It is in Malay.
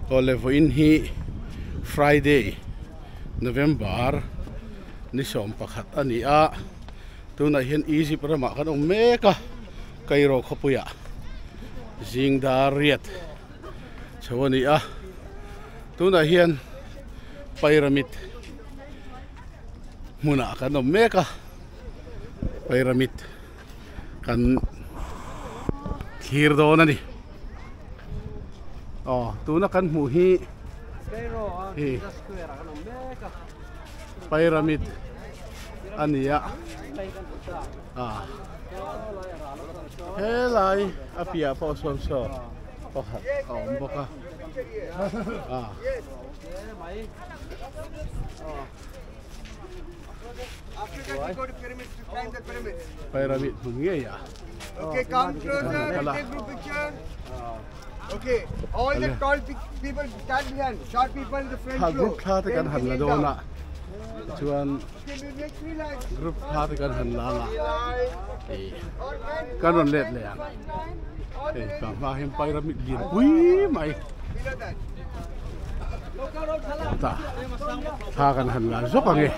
Olevo in hi Friday November ni som pakhat ani a tuna hian Egypt rama kan meka Cairo khopuya jing dariat chawani a tuna hian pyramid muna kan meka pyramid kan khir do na ni tuna kan mu hi pyramid ania helai apia po so pakhat boka After that, we go to pyramids to climb the pyramids. Pyramid ya. Okay, come closer. Take group picture. Okay, all the tall people stand behind. Short people in the front row. Group khate kan han la dona. Chuan group khate kan han la la. Kan ron let le an. Ka ma hem pyramid din. Ui mai. Ta. Tha kan han la zok ange.